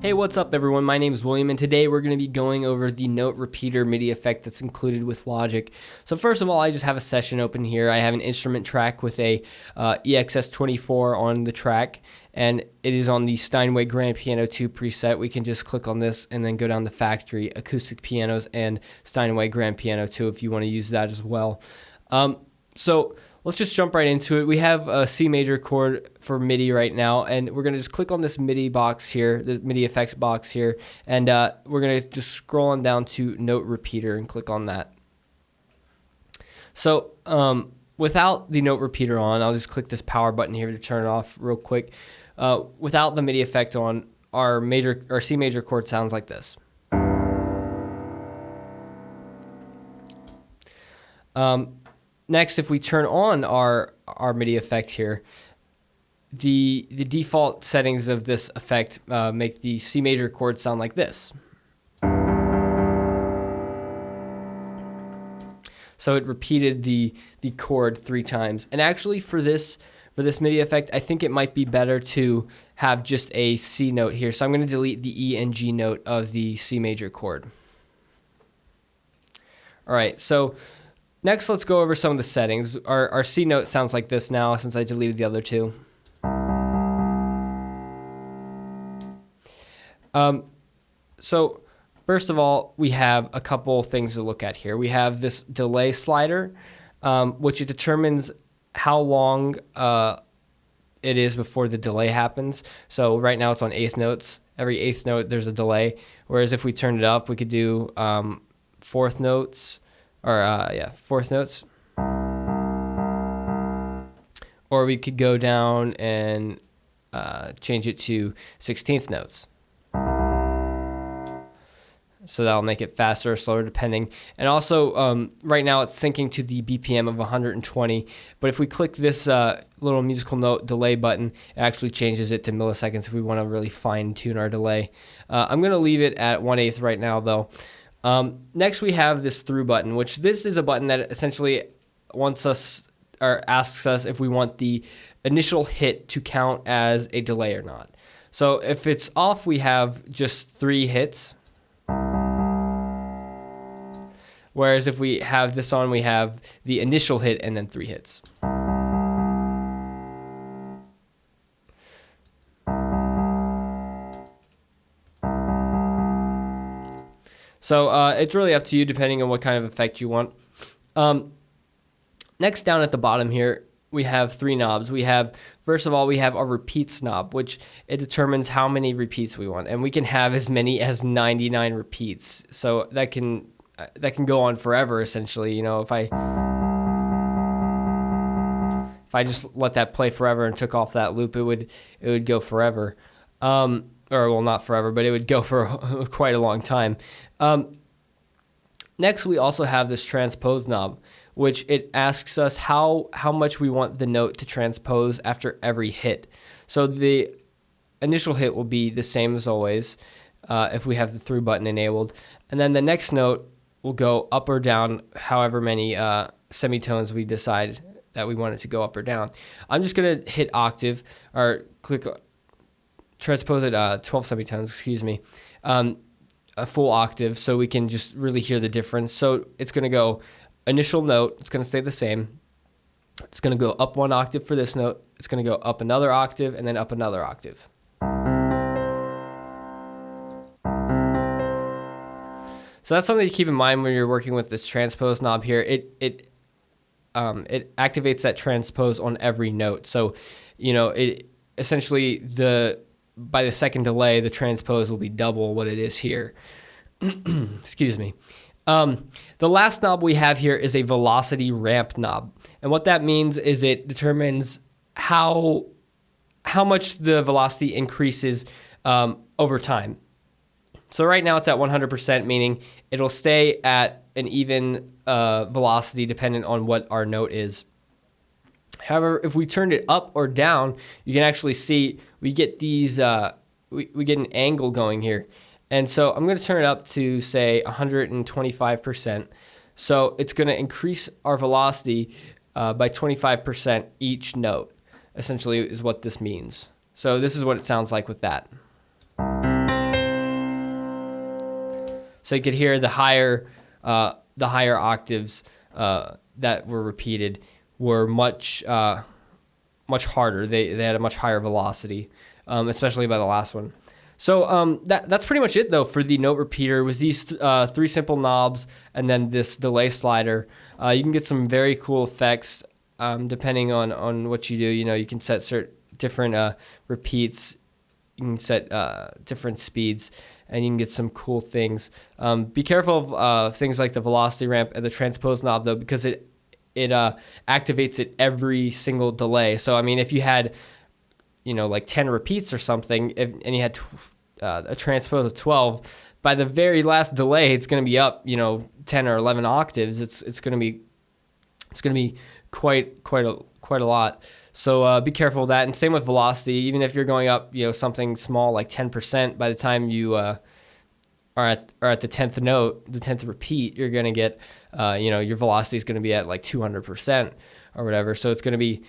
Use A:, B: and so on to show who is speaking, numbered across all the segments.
A: Hey, what's up everyone? My name is William and today we're going to be going over the note repeater MIDI effect that's included with Logic. So first of all, I just have a session open here. I have an instrument track with a EXS24 on the track, and it is on the Steinway Grand Piano 2 preset. We can just click on this and then go down to Factory, Acoustic Pianos, and Steinway Grand Piano 2 if you want to use that as well. So let's just jump right into it. We have a C major chord for MIDI right now, and we're going to just click on this MIDI box here, the MIDI effects box here, and we're going to just scroll on down to note repeater and click on that. So without the note repeater on, I'll just click this power button here to turn it off real quick. Without the MIDI effect on, our C major chord sounds like this. Next, if we turn on our MIDI effect here, the default settings of this effect make the C major chord sound like this. So it repeated the chord 3 times. And actually for this MIDI effect, I think it might be better to have just a C note here. So I'm going to delete the E and G note of the C major chord. All right, so next, let's go over some of the settings. Our C note sounds like this now since I deleted the other two. So first of all, we have a couple things to look at here. We have this delay slider, which it determines how long it is before the delay happens. So right now it's on 8th notes. Every 8th note there's a delay. Whereas if we turned it up, we could do 4th notes. Or 4th notes, or we could go down and change it to 16th notes. So that'll make it faster or slower depending. And also, right now it's syncing to the BPM of 120. But if we click this little musical note delay button, it actually changes it to milliseconds if we want to really fine tune our delay. I'm going to leave it at 1/8 right now though. Next we have this through button, which this is a button that essentially wants us or asks us if we want the initial hit to count as a delay or not. So if it's off, we have just 3 hits. Whereas if we have this on, we have the initial hit and then 3 hits. So it's really up to you depending on what kind of effect you want. Next, down at the bottom here, we have 3 knobs. First of all, we have our repeats knob, which it determines how many repeats we want. And we can have as many as 99 repeats. So that can go on forever, essentially. You know, if I just let that play forever and took off that loop, it would go forever. Or well, not forever, but it would go for quite a long time. Next, we also have this transpose knob, which it asks us how much we want the note to transpose after every hit. So the initial hit will be the same as always if we have the through button enabled. And then the next note will go up or down however many semitones we decide that we want it to go up or down. I'm just going to hit octave or click transpose it 12 semitones, excuse me, a full octave so we can just really hear the difference. So it's going to go initial note, it's going to stay the same. It's going to go up 1 octave for this note. It's going to go up another octave and then up another octave. So that's something to keep in mind when you're working with this transpose knob here. It activates that transpose on every note. So, you know, it essentially by the second delay, the transpose will be double what it is here. Excuse me. The last knob we have here is a velocity ramp knob. And what that means is it determines how much the velocity increases over time. So right now it's at 100%, meaning it'll stay at an even velocity dependent on what our note is. However, if we turned it up or down, you can actually see we get these, we get an angle going here. And so I'm going to turn it up to, say, 125%. So it's going to increase our velocity by 25% each note, essentially is what this means. So this is what it sounds like with that. So you could hear the higher octaves that were repeated were much harder. They had a much higher velocity, especially by the last one. So that's pretty much it, though, for the note repeater. With these 3 simple knobs and then this delay slider, you can get some very cool effects depending on what you do. You can set different repeats. You can set different speeds, and you can get some cool things. Be careful of things like the velocity ramp and the transpose knob, though, because it activates at every single delay. So, I mean, if you had like 10 repeats or something, and you had a transpose of 12, by the very last delay, it's going to be up, 10 or 11 octaves. It's going to be quite a lot. So be careful of that. And same with velocity. Even if you're going up, something small like 10%, by the time you are at the 10th note, the 10th repeat, you're going to get, your velocity is going to be at like 200% or whatever. So it's going to be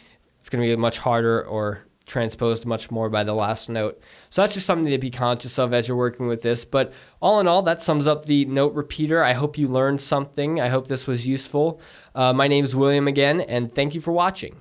A: much harder or transposed much more by the last note. So that's just something to be conscious of as you're working with this. But all in all, that sums up the note repeater. I hope you learned something. I hope this was useful. My name is William again, and thank you for watching.